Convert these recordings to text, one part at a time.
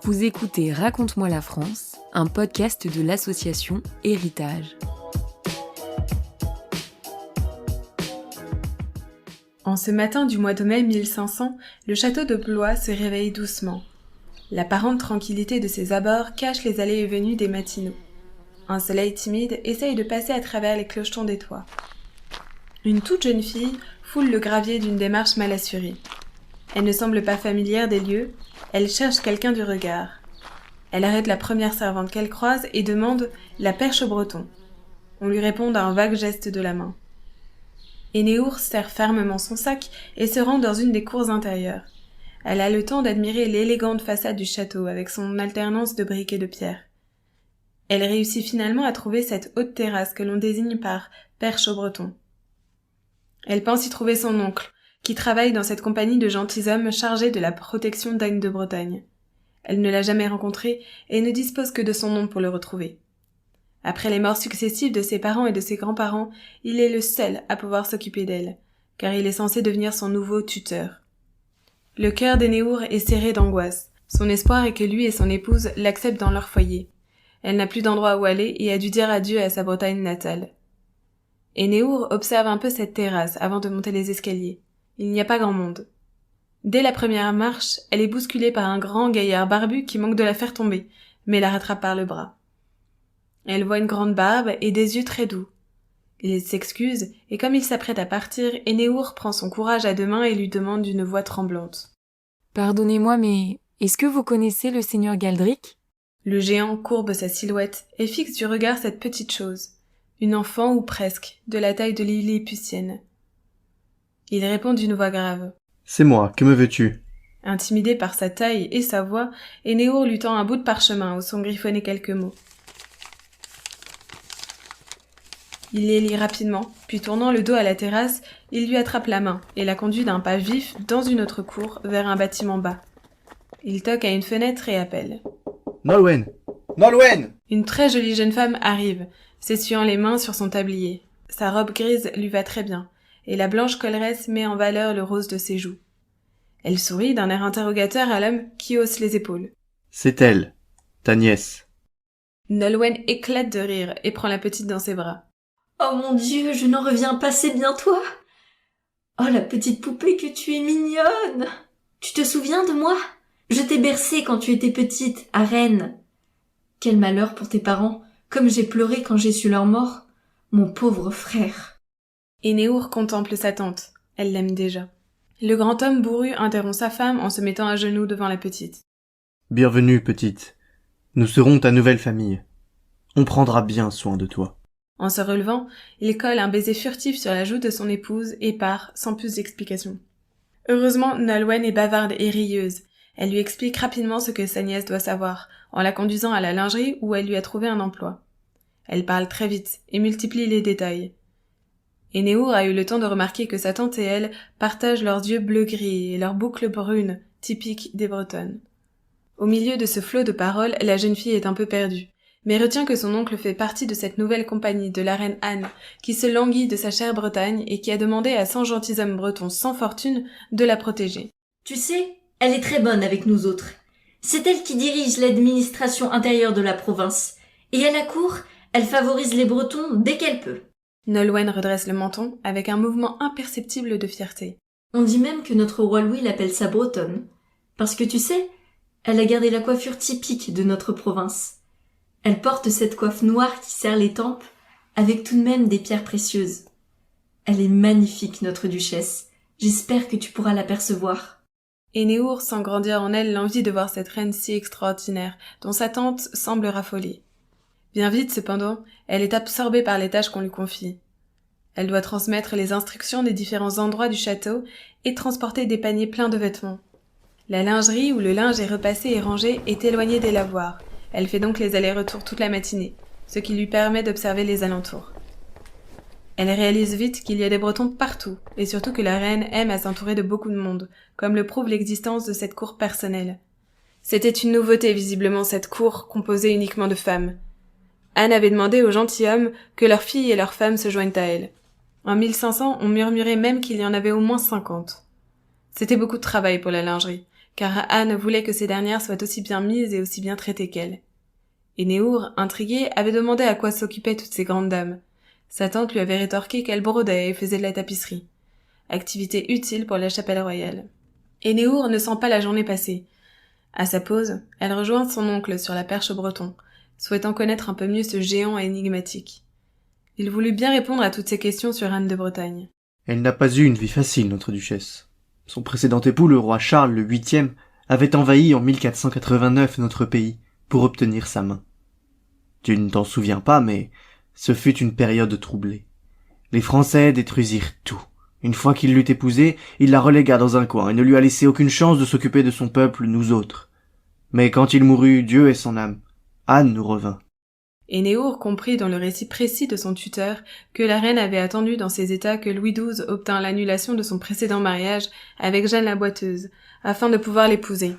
Vous écoutez Raconte-moi la France, un podcast de l'association Héritage. En ce matin du mois de mai 1500, le château de Blois se réveille doucement. L'apparente tranquillité de ses abords cache les allées et venues des matinaux. Un soleil timide essaye de passer à travers les clochetons des toits. Une toute jeune fille foule le gravier d'une démarche mal assurée. Elle ne semble pas familière des lieux, elle cherche quelqu'un du regard. Elle arrête la première servante qu'elle croise et demande « la perche au breton ». On lui répond d'un vague geste de la main. Énéour serre fermement son sac et se rend dans une des cours intérieures. Elle a le temps d'admirer l'élégante façade du château avec son alternance de briques et de pierres. Elle réussit finalement à trouver cette haute terrasse que l'on désigne par perche au breton. Elle pense y trouver son oncle, qui travaille dans cette compagnie de gentilshommes chargés de la protection d'Anne de Bretagne. Elle ne l'a jamais rencontré et ne dispose que de son nom pour le retrouver. Après les morts successives de ses parents et de ses grands-parents, il est le seul à pouvoir s'occuper d'elle, car il est censé devenir son nouveau tuteur. Le cœur d'Énéour est serré d'angoisse. Son espoir est que lui et son épouse l'acceptent dans leur foyer. Elle n'a plus d'endroit où aller et a dû dire adieu à sa Bretagne natale. Énéour observe un peu cette terrasse avant de monter les escaliers. Il n'y a pas grand monde. Dès la première marche, elle est bousculée par un grand gaillard barbu qui manque de la faire tomber, mais la rattrape par le bras. Elle voit une grande barbe et des yeux très doux. Il s'excuse, et comme il s'apprête à partir, Énéour prend son courage à deux mains et lui demande d'une voix tremblante. « Pardonnez-moi, mais est-ce que vous connaissez le seigneur Galdric ?» Le géant courbe sa silhouette et fixe du regard cette petite chose, une enfant ou presque, de la taille de Lilliputienne. Il répond d'une voix grave. « C'est moi, que me veux-tu » Intimidé par sa taille et sa voix, Énéour lui tend un bout de parchemin où sont griffonnés quelques mots. Il les lit rapidement, puis tournant le dos à la terrasse, il lui attrape la main et la conduit d'un pas vif dans une autre cour vers un bâtiment bas. Il toque à une fenêtre et appelle. « Nolwenn ! Nolwenn !» Une très jolie jeune femme arrive, s'essuyant les mains sur son tablier. Sa robe grise lui va très bien, et la blanche colleresse met en valeur le rose de ses joues. Elle sourit d'un air interrogateur à l'homme qui hausse les épaules. « C'est elle, ta nièce. » Nolwenn éclate de rire et prend la petite dans ses bras. « Oh mon Dieu, je n'en reviens pas, c'est bien toi. Oh la petite poupée que tu es mignonne. Tu te souviens de moi ? Je t'ai bercée quand tu étais petite, à Rennes. Quel malheur pour tes parents, comme j'ai pleuré quand j'ai su leur mort. Mon pauvre frère. » Énéour contemple sa tante. Elle l'aime déjà. Le grand homme bourru interrompt sa femme en se mettant à genoux devant la petite. « Bienvenue, petite. Nous serons ta nouvelle famille. On prendra bien soin de toi. » En se relevant, il colle un baiser furtif sur la joue de son épouse et part, sans plus d'explication. Heureusement, Nolwenn est bavarde et rieuse. Elle lui explique rapidement ce que sa nièce doit savoir, en la conduisant à la lingerie où elle lui a trouvé un emploi. Elle parle très vite et multiplie les détails. Énéour a eu le temps de remarquer que sa tante et elle partagent leurs yeux bleu-gris et leurs boucles brunes, typiques des Bretonnes. Au milieu de ce flot de paroles, la jeune fille est un peu perdue, mais retient que son oncle fait partie de cette nouvelle compagnie de la reine Anne, qui se languit de sa chère Bretagne et qui a demandé à 100 gentilshommes bretons sans fortune de la protéger. Tu sais, elle est très bonne avec nous autres. C'est elle qui dirige l'administration intérieure de la province. Et à la cour, elle favorise les Bretons dès qu'elle peut. Nolwenn redresse le menton avec un mouvement imperceptible de fierté. On dit même que notre roi Louis l'appelle sa bretonne. Parce que tu sais, elle a gardé la coiffure typique de notre province. Elle porte cette coiffe noire qui serre les tempes, avec tout de même des pierres précieuses. Elle est magnifique, notre duchesse. J'espère que tu pourras l'apercevoir. Énéour sent grandir en elle l'envie de voir cette reine si extraordinaire, dont sa tante semble raffolée. Bien vite, cependant, elle est absorbée par les tâches qu'on lui confie. Elle doit transmettre les instructions des différents endroits du château et transporter des paniers pleins de vêtements. La lingerie où le linge est repassé et rangé est éloignée des lavoirs. Elle fait donc les allers-retours toute la matinée, ce qui lui permet d'observer les alentours. Elle réalise vite qu'il y a des Bretons partout, et surtout que la reine aime à s'entourer de beaucoup de monde, comme le prouve l'existence de cette cour personnelle. C'était une nouveauté, visiblement, cette cour composée uniquement de femmes. Anne avait demandé aux gentilshommes que leurs filles et leurs femmes se joignent à elle. En 1500, on murmurait même qu'il y en avait au moins 50. C'était beaucoup de travail pour la lingerie, car Anne voulait que ces dernières soient aussi bien mises et aussi bien traitées qu'elle. Et Néour, intrigué, avait demandé à quoi s'occupaient toutes ces grandes dames. Sa tante lui avait rétorqué qu'elle brodait et faisait de la tapisserie. Activité utile pour la chapelle royale. Et Néour ne sent pas la journée passer. À sa pause, elle rejoint son oncle sur la perche breton, souhaitant connaître un peu mieux ce géant énigmatique. Il voulut bien répondre à toutes ces questions sur Anne de Bretagne. Elle n'a pas eu une vie facile, notre duchesse. Son précédent époux, le roi Charles le VIIIe, avait envahi en 1489 notre pays pour obtenir sa main. Tu ne t'en souviens pas, mais ce fut une période troublée. Les Français détruisirent tout. Une fois qu'il l'eut épousée, il la relégua dans un coin et ne lui a laissé aucune chance de s'occuper de son peuple, nous autres. Mais quand il mourut, Dieu ait son âme, Anne nous revint. Et Néour comprit dans le récit précis de son tuteur que la reine avait attendu dans ses états que Louis XII obtint l'annulation de son précédent mariage avec Jeanne la Boiteuse, afin de pouvoir l'épouser.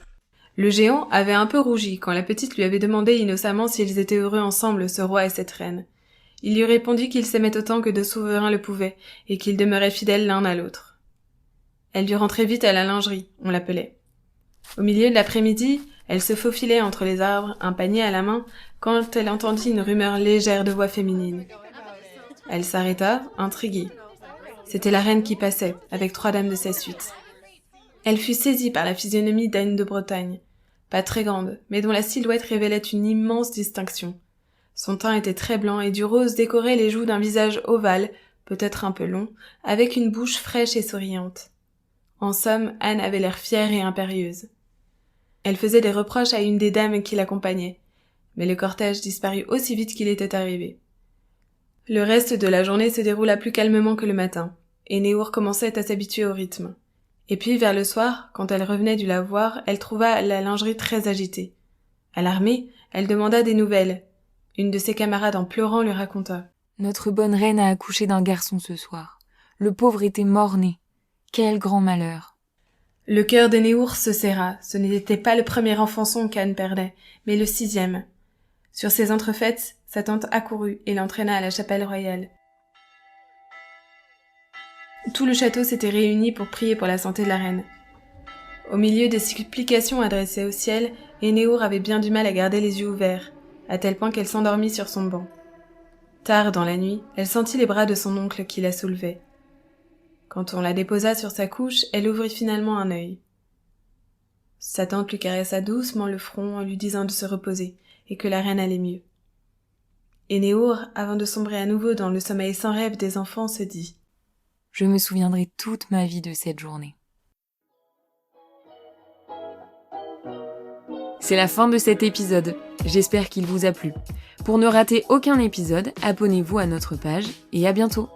Le géant avait un peu rougi quand la petite lui avait demandé innocemment s'ils étaient heureux ensemble, ce roi et cette reine. Il lui répondit qu'ils s'aimaient autant que deux souverains le pouvaient, et qu'ils demeuraient fidèles l'un à l'autre. Elle dut rentrer vite à la lingerie, on l'appelait. Au milieu de l'après-midi, elle se faufilait entre les arbres, un panier à la main, quand elle entendit une rumeur légère de voix féminine. Elle s'arrêta, intriguée. C'était la reine qui passait, avec 3 dames de sa suite. Elle fut saisie par la physionomie d'Anne de Bretagne, pas très grande, mais dont la silhouette révélait une immense distinction. Son teint était très blanc et du rose décorait les joues d'un visage ovale, peut-être un peu long, avec une bouche fraîche et souriante. En somme, Anne avait l'air fière et impérieuse. Elle faisait des reproches à une des dames qui l'accompagnaient, mais le cortège disparut aussi vite qu'il était arrivé. Le reste de la journée se déroula plus calmement que le matin, et Néour commençait à s'habituer au rythme. Et puis, vers le soir, quand elle revenait du lavoir, elle trouva la lingerie très agitée. Alarmée, elle demanda des nouvelles. Une de ses camarades en pleurant lui raconta. « Notre bonne reine a accouché d'un garçon ce soir. Le pauvre était mort-né. Quel grand malheur !» Le cœur de Néour se serra. Ce n'était pas le premier enfançon qu'Anne perdait, mais le 6e. Sur ces entrefaites, sa tante accourut et l'entraîna à la chapelle royale. Tout le château s'était réuni pour prier pour la santé de la reine. Au milieu des supplications adressées au ciel, Néour avait bien du mal à garder les yeux ouverts, à tel point qu'elle s'endormit sur son banc. Tard dans la nuit, elle sentit les bras de son oncle qui la soulevaient. Quand on la déposa sur sa couche, elle ouvrit finalement un œil. Sa tante lui caressa doucement le front en lui disant de se reposer, et que la reine allait mieux. Et Néour, avant de sombrer à nouveau dans le sommeil sans rêve des enfants, se dit « Je me souviendrai toute ma vie de cette journée. » C'est la fin de cet épisode. J'espère qu'il vous a plu. Pour ne rater aucun épisode, abonnez-vous à notre page et à bientôt.